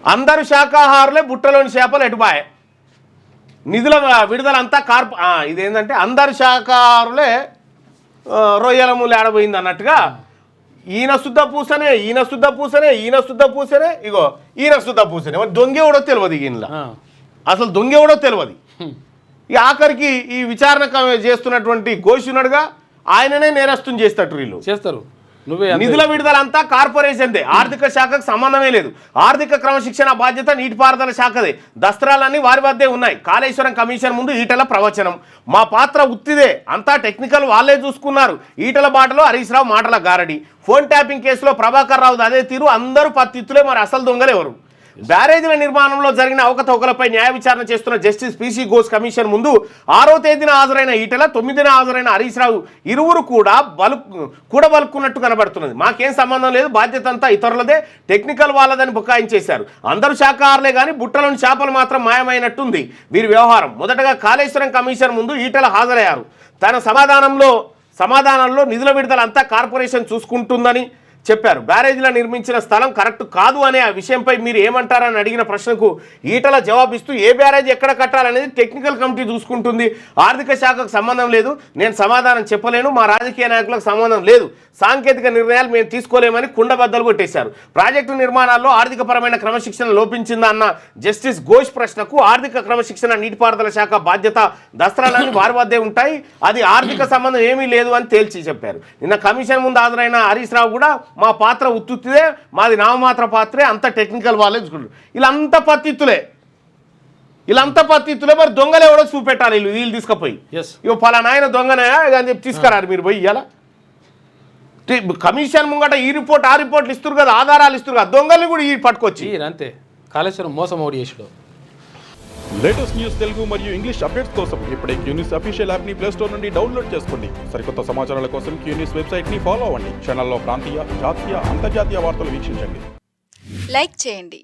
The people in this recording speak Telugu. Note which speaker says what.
Speaker 1: అందరు శాఖాహారులే బుట్టలోని చేపలు ఎటుపాయే నిధుల విడుదల అంతా ఇదేంటంటే అందరు శాఖాహారులే రొయ్యల మూలు ఏడబోయింది అన్నట్టుగా ఈయన శుద్ధ పూసనే ఇగో ఈయన శుద్ధ పూసనే దొంగెవడో తెలియదు ఈయనలో అసలు దొంగెవడో తెలియదు ఈ ఆఖరికి ఈ విచారణ చేస్తున్నటువంటి ఘోషునుడుగా ఆయననే నేరస్తుని చేస్తట్టు వీళ్ళు
Speaker 2: చేస్తారు.
Speaker 1: నిధుల విడుదల అంతా కార్పొరేషన్దే, ఆర్థిక శాఖకు సంబంధమే లేదు. ఆర్థిక క్రమశిక్షణ బాధ్యత నీటిపారుదల శాఖదే. దస్త్రాలన్నీ వారి వద్దే ఉన్నాయి. కాళేశ్వరం కమిషన్ ముందు ఈటల ప్రవచనం. మా పాత్ర ఉత్తిదే, అంతా టెక్నికల్ వాళ్ళే చూసుకున్నారు. ఈటల బాటలో హరీష్ రావు మాటల గారడి. ఫోన్ ట్యాపింగ్ కేసులో ప్రభాకర్ రావు అదే తీరు. అందరూ పత్తిత్తులే, మరి అసలు దొంగలు ఎవరు? బ్యారేజీల నిర్మాణంలో జరిగిన అవకతవకలపై న్యాయ విచారణ చేస్తున్న జస్టిస్ పిసి ఘోష్ కమిషన్ ముందు 6వ తేదీన హాజరైన ఈటల, 9న హాజరైన హరీష్ రావు ఇరువురు కూడా కూడబలుక్కున్నట్టు కనబడుతున్నది. మాకేం సంబంధం లేదు, బాధ్యత అంతా ఇతరులదే, టెక్నికల్ వాళ్ళదని బుకాయించేశారు. అందరూ శాఖాహారులే కానీ బుట్టలోని చేపలు మాత్రం మాయమైనట్టుంది వీరి వ్యవహారం. మొదటగా కాళేశ్వరం కమిషన్ ముందు ఈటల హాజరయ్యారు. తన సమాధానంలో నిధుల విడుదల అంతా కార్పొరేషన్ చూసుకుంటుందని చెప్పారు. బ్యారేజీలో నిర్మించిన స్థలం కరెక్ట్ కాదు అనే ఆ విషయంపై మీరు ఏమంటారని అడిగిన ప్రశ్నకు ఈటల జవాబిస్తూ ఏ బ్యారేజ్ ఎక్కడ కట్టాలనేది టెక్నికల్ కమిటీ చూసుకుంటుంది, ఆర్థిక శాఖకు సంబంధం లేదు, నేను సమాధానం చెప్పలేను, మా రాజకీయ నాయకులకు సంబంధం లేదు, సాంకేతిక నిర్ణయాలు మేము తీసుకోలేమని కుండబద్దలు కొట్టేశారు. ప్రాజెక్టు నిర్మాణాల్లో ఆర్థికపరమైన క్రమశిక్షణ లోపించిందా అన్న జస్టిస్ ఘోష్ ప్రశ్నకు ఆర్థిక క్రమశిక్షణ నీటిపారుదల శాఖ బాధ్యత దస్త్రాలన్నీ వారి వద్దే ఉంటాయి, అది ఆర్థిక సంబంధం ఏమీ లేదు అని తేల్చి చెప్పారు. నిన్న కమిషన్ ముందు హాజరైన హరీష్ రావు కూడా మా పాత్ర ఉత్తుత్తిదే, మాది నామమాత్ర పాత్రే, అంత టెక్నికల్ వాళ్ళే చూసుకుంటారు. వీళ్ళంతా పత్తిత్తులే, మరి దొంగలు ఎవడో చూపెట్టాలి వీళ్ళు తీసుకుపోయి. ఇవి పలానా ఆయన దొంగనే అని చెప్పి తీసుకురారు మీరు పోయి. ఇలా కమిషన్ ముంగట ఈ రిపోర్ట్ ఆ రిపోర్ట్లు ఇస్తారు కదా, ఆధారాలు ఇస్తారు కదా, దొంగల్ని కూడా ఈ పట్టుకొచ్చి
Speaker 2: అంతే కాళేశ్వరం మోసం ఓడి చేసాడు.
Speaker 3: లేటెస్ట్ న్యూస్ తెలుగు మరియు ఇంగ్లీష్ అప్డేట్స్ కోసం ఇప్పుడే క్యూన్యూస్ అఫీషియల్ యాప్ ని ప్లే స్టోర్ నుండి డౌన్లోడ్ చేసుకోండి. సరికొత్త సమాచారాల కోసం క్యూన్యూస్ వెబ్సైట్ ని ఫాలో అవ్వండి. ఛానల్లో ప్రాంతీయ, జాతీయ, అంతర్జాతీయ వార్తలు వీక్షించండి.
Speaker 4: లైక్ చేయండి.